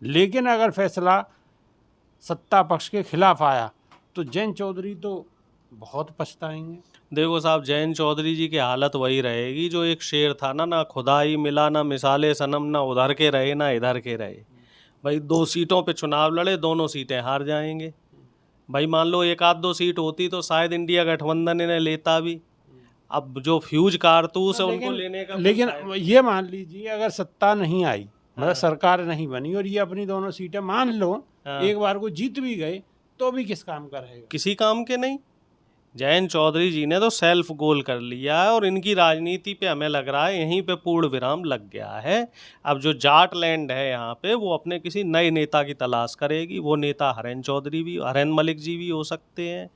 लेकिन अगर फैसला सत्ता पक्ष के खिलाफ आया तो जयंत चौधरी तो बहुत पछताएंगे। देखो साहब, जयंत चौधरी जी की हालत वही रहेगी जो एक शेर था ना, ना खुदाई मिला ना मिसाले सनम, ना उधर के रहे ना इधर के रहे। भाई 2 सीटों पे चुनाव लड़े, दोनों सीटें हार जाएंगे। भाई मान लो एक आध 2 सीट होती तो शायद इंडिया गठबंधन इन्हें लेता भी। अब जो फ्यूज कारतूस है उनको लेने का लेकिन ये मान लीजिए अगर सत्ता नहीं आई, मतलब सरकार नहीं बनी और ये अपनी दोनों सीटें मान लो एक बार को जीत भी गए, तो भी किस काम का रहेगा? किसी काम के नहीं। जयंत चौधरी जी ने तो सेल्फ गोल कर लिया है और इनकी राजनीति पे हमें लग रहा है यहीं पे पूर्ण विराम लग गया है। अब जो जाट लैंड है यहाँ पे, वो अपने किसी नए नेता की तलाश करेगी। वो नेता हरेन मलिक जी भी हो सकते हैं,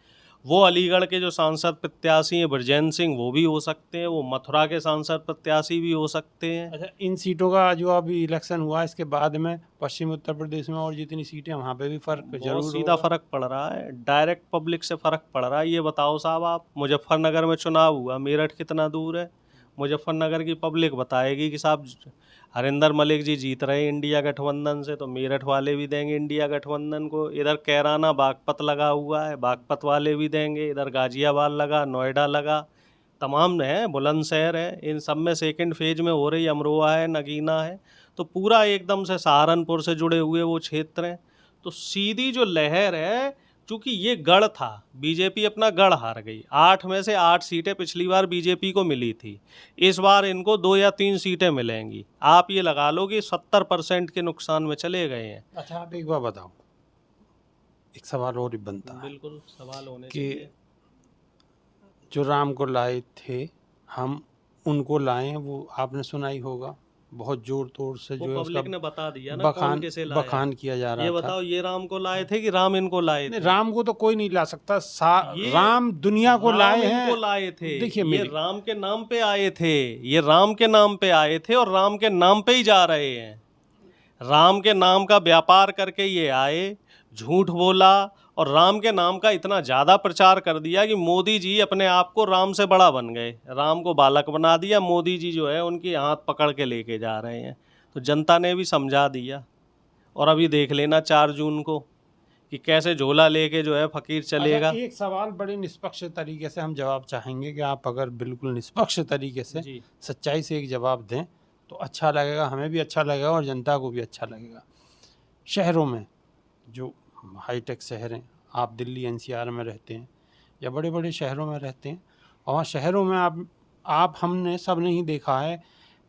वो अलीगढ़ के जो सांसद प्रत्याशी हैं बृजेंद्र सिंह वो भी हो सकते हैं, वो मथुरा के सांसद प्रत्याशी भी हो सकते हैं। अच्छा, इन सीटों का जो अभी इलेक्शन हुआ इसके बाद में पश्चिम उत्तर प्रदेश में और जितनी सीटें वहाँ पे भी फर्क जरूर सीधा फर्क पड़ रहा है, डायरेक्ट पब्लिक से फर्क पड़ रहा है। ये बताओ साहब, आप मुजफ्फरनगर में चुनाव हुआ, मेरठ कितना दूर है? मुजफ्फरनगर की पब्लिक बताएगी कि साहब हरिंदर मलिक जी जीत रहे इंडिया गठबंधन से, तो मेरठ वाले भी देंगे इंडिया गठबंधन को। इधर कैराना बागपत लगा हुआ है, बागपत वाले भी देंगे। इधर गाजियाबाद लगा, नोएडा लगा, तमाम है, बुलंदशहर है, इन सब में सेकंड फेज में हो रही, अमरोहा है, नगीना है, तो पूरा एकदम से सहारनपुर से जुड़े हुए वो क्षेत्र हैं। तो सीधी जो लहर है, चूंकि ये गढ़ था, बीजेपी अपना गढ़ हार गई। 8 में से 8 सीटें पिछली बार बीजेपी को मिली थी, इस बार इनको 2 या 3 सीटें मिलेंगी। आप ये लगा लो कि 70% के नुकसान में चले गए हैं। अच्छा, आप एक बार बताओ, एक सवाल और बनता है। बिल्कुल सवाल होने कि चाहिए। जो राम को लाए थे हम उनको लाए, वो आपने सुना ही होगा, बहुत जोर तोड़ से जो है पब्लिक ने बता दिया ना कौन कैसे लाया। बखान किया जा रहा ये था। बताओ, ये राम को लाए थे कि राम इनको लाए थे? राम को तो कोई नहीं ला सकता, राम दुनिया को लाए हैं। इनको लाए थे। देखिए, ये राम के नाम पे आए थे, ये राम के नाम पे आए थे और राम के नाम पे ही जा रहे हैं। राम के नाम का व्यापार करके ये आए, झूठ बोला और राम के नाम का इतना ज़्यादा प्रचार कर दिया कि मोदी जी अपने आप को राम से बड़ा बन गए, राम को बालक बना दिया। मोदी जी जो है उनकी हाथ पकड़ के लेके जा रहे हैं, तो जनता ने भी समझा दिया। और अभी देख लेना 4 जून को कि कैसे झोला लेके जो है फकीर चलेगा। एक सवाल बड़े निष्पक्ष तरीके से हम जवाब चाहेंगे कि आप अगर बिल्कुल निष्पक्ष तरीके से सच्चाई से एक जवाब दें तो अच्छा लगेगा, हमें भी अच्छा लगेगा और जनता को भी अच्छा लगेगा। शहरों में जो हाईटेक शहर हैं, आप दिल्ली एनसीआर में रहते हैं या बड़े बड़े शहरों में रहते हैं, और शहरों में आप हमने सब नहीं देखा है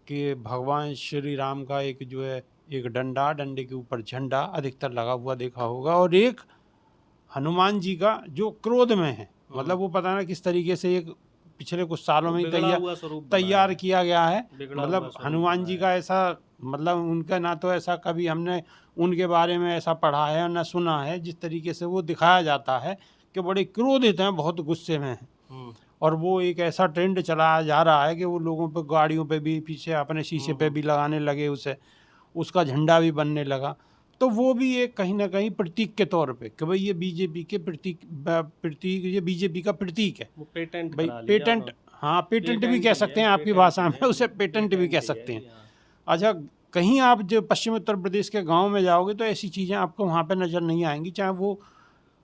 कि भगवान श्री राम का एक जो है एक डंडे के ऊपर झंडा अधिकतर लगा हुआ देखा होगा, और एक हनुमान जी का जो क्रोध में है, मतलब वो पता ना किस तरीके से एक पिछले कुछ सालों में तैयार किया गया है। मतलब हनुमान जी का ऐसा, मतलब उनका ना तो ऐसा कभी हमने उनके बारे में ऐसा पढ़ा है और ना सुना है, जिस तरीके से वो दिखाया जाता है कि बड़े क्रोधित हैं, बहुत गुस्से में हैं। और वो एक ऐसा ट्रेंड चलाया जा रहा है कि वो लोगों पे, गाड़ियों पे भी पीछे अपने शीशे पे भी लगाने लगे, उसे उसका झंडा भी बनने लगा। तो वो भी एक कहीं ना कहीं प्रतीक के तौर पे कि भाई ये बीजेपी के प्रतीक, ये बीजेपी का प्रतीक है। वो पेटेंट भाई पेटेंट, हाँ पेटेंट भी कह सकते हैं आपकी भाषा में, उसे पेटेंट भी कह सकते हैं। अच्छा, कहीं आप जो पश्चिम उत्तर प्रदेश के गांव में जाओगे तो ऐसी चीज़ें आपको वहाँ पे नज़र नहीं आएंगी, चाहे वो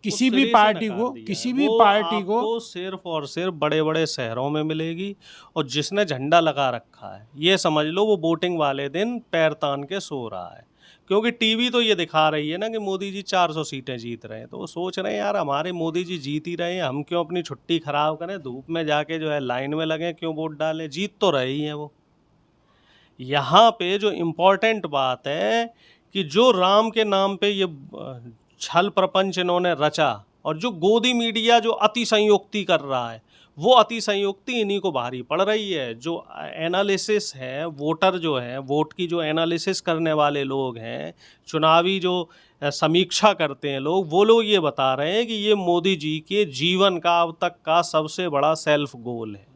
किसी भी पार्टी को सिर्फ और सिर्फ बड़े बड़े शहरों में मिलेगी। और जिसने झंडा लगा रखा है, ये समझ लो वो वोटिंग वाले दिन पैर तान के सो रहा है, क्योंकि टीवी तो ये दिखा रही है ना कि मोदी जी 400 सीटें जीत रहे हैं, तो वो सोच रहे हैं यार हमारे मोदी जी जीत ही रहे हैं, हम क्यों अपनी छुट्टी खराब करें, धूप में जाके जो है लाइन में लगे, क्यों वोट डालें, जीत तो रही हैं वो। यहाँ पे जो इम्पोर्टेंट बात है कि जो राम के नाम पे ये छल प्रपंच इन्होंने रचा, और जो गोदी मीडिया जो अति संयुक्ति कर रहा है, वो अति संयुक्ति इन्हीं को भारी पड़ रही है। जो एनालिसिस है, वोटर जो है, वोट की जो एनालिसिस करने वाले लोग हैं, चुनावी जो समीक्षा करते हैं लोग, वो लोग ये बता रहे हैं कि ये मोदी जी के जीवन का अब तक का सबसे बड़ा सेल्फ गोल है।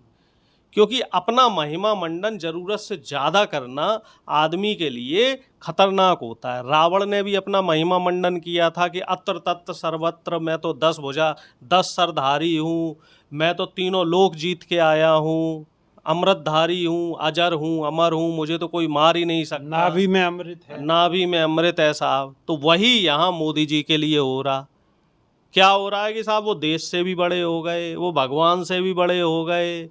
क्योंकि अपना महिमा मंडन ज़रूरत से ज़्यादा करना आदमी के लिए खतरनाक होता है। रावण ने भी अपना महिमा मंडन किया था कि अत्र तत्र सर्वत्र मैं तो 10 भुजा 10 सरधारी हूँ, मैं तो तीनों लोक जीत के आया हूँ, अमृतधारी हूँ, अजर हूँ, अमर हूँ, मुझे तो कोई मार ही नहीं सकता, नाभि में अमृत है। नाभि में अमृत है साहब। तो वही यहाँ मोदी जी के लिए हो रहा। क्या हो रहा है कि साहब वो देश से भी बड़े हो गए, वो भगवान से भी बड़े हो गए,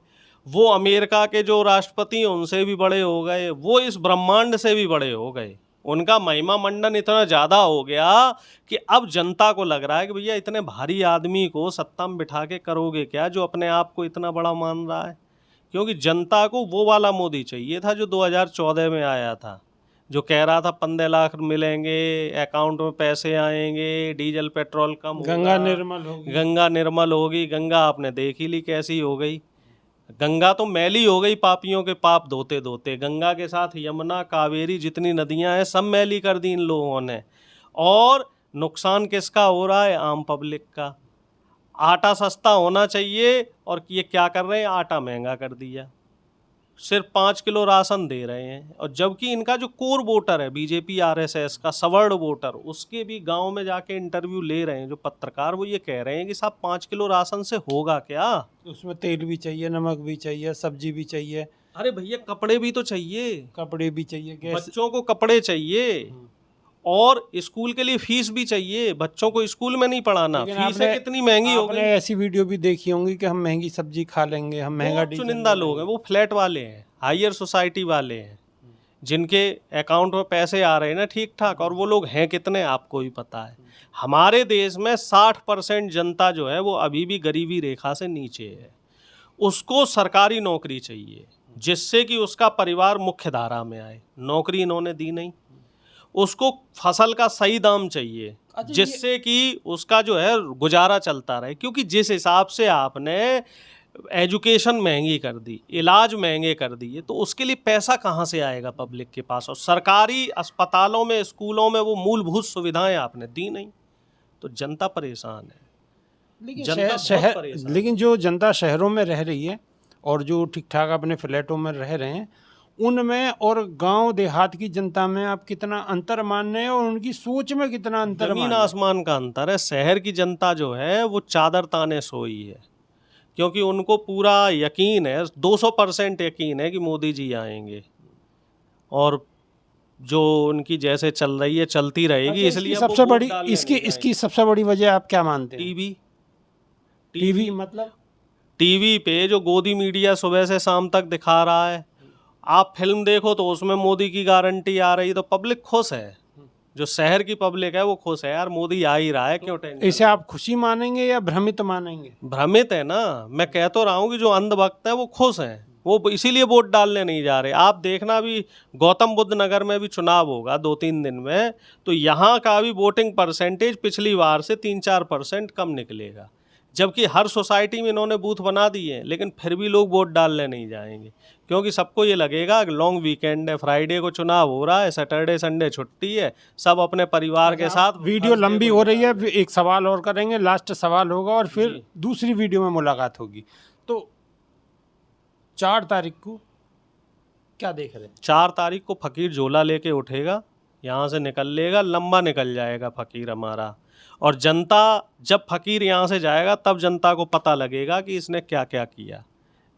वो अमेरिका के जो राष्ट्रपति हैं उनसे भी बड़े हो गए, वो इस ब्रह्मांड से भी बड़े हो गए। उनका महिमा मंडन इतना ज़्यादा हो गया कि अब जनता को लग रहा है कि भैया इतने भारी आदमी को सत्ता में बिठा के करोगे क्या, जो अपने आप को इतना बड़ा मान रहा है। क्योंकि जनता को वो वाला मोदी चाहिए था जो 2014 में आया था, जो कह रहा था 15 लाख मिलेंगे, अकाउंट में पैसे आएंगे, डीजल पेट्रोल कम होगा, गंगा निर्मल होगी। गंगा निर्मल होगी। गंगा आपने देख ही ली कैसी हो गई। गंगा तो मैली हो गई, पापियों के पाप धोते धोते। गंगा के साथ यमुना, कावेरी, जितनी नदियां हैं सब मैली कर दी इन लोगों ने। और नुकसान किसका हो रहा है? आम पब्लिक का। आटा सस्ता होना चाहिए और ये क्या कर रहे हैं? आटा महंगा कर दिया। सिर्फ 5 किलो राशन दे रहे हैं। और जबकि इनका जो कोर वोटर है बीजेपी आरएसएस का सवर्ण वोटर, उसके भी गांव में जाके इंटरव्यू ले रहे हैं जो पत्रकार, वो ये कह रहे हैं कि साहब 5 किलो राशन से होगा क्या? उसमें तेल भी चाहिए, नमक भी चाहिए, सब्जी भी चाहिए। अरे भैया कपड़े भी तो चाहिए, कपड़े भी चाहिए, गैस। बच्चों को कपड़े चाहिए और स्कूल के लिए फीस भी चाहिए। बच्चों को स्कूल में नहीं पढ़ाना, लेकिन फीसें कितनी महंगी हो आपने गई। ऐसी वीडियो भी देखी होंगी कि हम महंगी सब्जी खा लेंगे, हम महंगा वो डीजल चुनिंदा ले लोग हैं, लेंगे। वो फ्लैट वाले हैं, हायर सोसाइटी वाले हैं, जिनके अकाउंट में पैसे आ रहे हैं ना ठीक ठाक। और वो लोग हैं कितने आपको भी पता है। हमारे देश में 60% जनता जो है वो अभी भी गरीबी रेखा से नीचे है। उसको सरकारी नौकरी चाहिए जिससे कि उसका परिवार मुख्य धारा में आए। नौकरी इन्होंने दी नहीं। उसको फसल का सही दाम चाहिए जिससे कि उसका जो है गुजारा चलता रहे। क्योंकि जिस हिसाब से आपने एजुकेशन महंगी कर दी, इलाज महंगे कर दिए, तो उसके लिए पैसा कहाँ से आएगा पब्लिक के पास? और सरकारी अस्पतालों में, स्कूलों में वो मूलभूत सुविधाएं आपने दी नहीं, तो जनता परेशान है। लेकिन जनता बहुत शहर परेशान लेकिन जो जनता शहरों में रह रही है और जो ठीक ठाक अपने फ्लैटों में रह रहे हैं, उनमें और गांव देहात की जनता में आप कितना अंतर मान रहे हैं और उनकी सोच में कितना अंतर मान जमीन रहे हैं? आसमान का अंतर है। शहर की जनता जो है वो चादर ताने सोई है, क्योंकि उनको पूरा यकीन है, 200% यकीन है कि मोदी जी आएंगे और जो उनकी जैसे चल रही है चलती रहेगी। अच्छा, इसलिए इसकी अब वो सबसे वोट बड़ी डालने इसकी नहीं इसकी सबसे बड़ी वजह आप क्या मानते हैं? टीवी टीवी मतलब टीवी पे जो गोदी मीडिया सुबह से शाम तक दिखा रहा है। आप फिल्म देखो तो उसमें मोदी की गारंटी आ रही, तो पब्लिक खुश है। जो शहर की पब्लिक है वो खुश है, यार मोदी आ ही रहा है, क्यों टेंशन? इसे आप खुशी मानेंगे या भ्रमित मानेंगे? भ्रमित है ना। मैं कह तो रहा हूँ कि जो अंधभक्त है वो खुश हैं, वो इसीलिए वोट डालने नहीं जा रहे। आप देखना भी गौतम बुद्ध नगर में भी चुनाव होगा 2-3 दिन में, तो यहाँ का भी वोटिंग परसेंटेज पिछली बार से 3-4% कम निकलेगा। जबकि हर सोसाइटी में इन्होंने बूथ बना दिए, लेकिन फिर भी लोग वोट डालने नहीं जाएंगे, क्योंकि सबको ये लगेगा कि लॉन्ग वीकेंड है, फ्राइडे को चुनाव हो रहा है, सैटरडे संडे छुट्टी है, सब अपने परिवार के साथ। वीडियो लंबी हो रही है, एक सवाल और करेंगे, लास्ट सवाल होगा और फिर दूसरी वीडियो में मुलाकात होगी। तो 4 तारीख को क्या देख रहे हैं? 4 तारीख को फकीर झोला लेके उठेगा, यहाँ से निकल लेगा, लंबा निकल जाएगा फकीर हमारा। और जनता, जब फकीर यहाँ से जाएगा तब जनता को पता लगेगा कि इसने क्या क्या किया,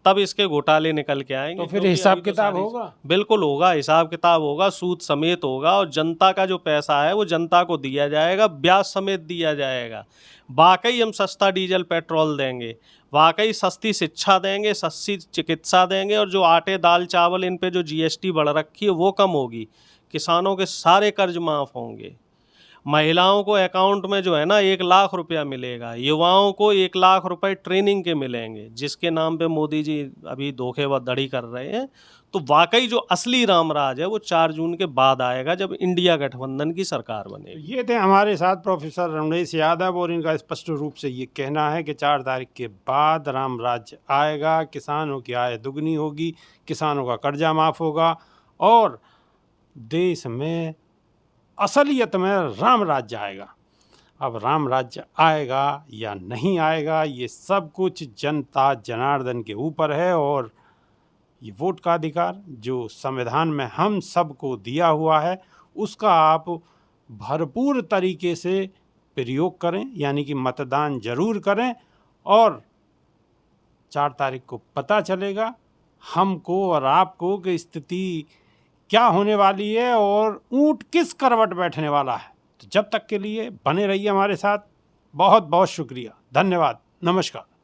तब इसके घोटाले निकल के आएंगे। तो फिर क्योंकि हिसाब अभी तो किताब सारी- होगा? बिल्कुल होगा, हिसाब किताब होगा, सूद समेत होगा। और जनता का जो पैसा है वो जनता को दिया जाएगा, ब्याज समेत दिया जाएगा। वाकई हम सस्ता डीजल पेट्रोल देंगे, वाकई सस्ती शिक्षा देंगे, सस्ती चिकित्सा देंगे, और जो आटे दाल चावल इन पे जो जीएसटी बढ़ रखी है वो कम होगी। किसानों के सारे कर्ज माफ़ होंगे। महिलाओं को अकाउंट में जो है ना 1 लाख रुपया मिलेगा। युवाओं को 1 लाख रुपए ट्रेनिंग के मिलेंगे, जिसके नाम पे मोदी जी अभी धोखेधड़ी कर रहे हैं। तो वाकई जो असली रामराज है वो 4 जून के बाद आएगा, जब इंडिया गठबंधन की सरकार बनेगी। ये थे हमारे साथ प्रोफेसर रमेश यादव और इनका स्पष्ट रूप से ये कहना है कि 4 तारीख के बाद राम राज्य आएगा, किसानों की आय दुगनी होगी, किसानों का कर्जा माफ़ होगा और देश में असलियत में राम राज्य आएगा। अब राम राज्य आएगा या नहीं आएगा ये सब कुछ जनता जनार्दन के ऊपर है, और ये वोट का अधिकार जो संविधान में हम सबको दिया हुआ है उसका आप भरपूर तरीके से प्रयोग करें, यानी कि मतदान जरूर करें। और 4 तारीख को पता चलेगा हमको और आपको कि स्थिति क्या होने वाली है और ऊंट किस करवट बैठने वाला है। तो जब तक के लिए बने रहिए हमारे साथ। बहुत बहुत शुक्रिया, धन्यवाद, नमस्कार।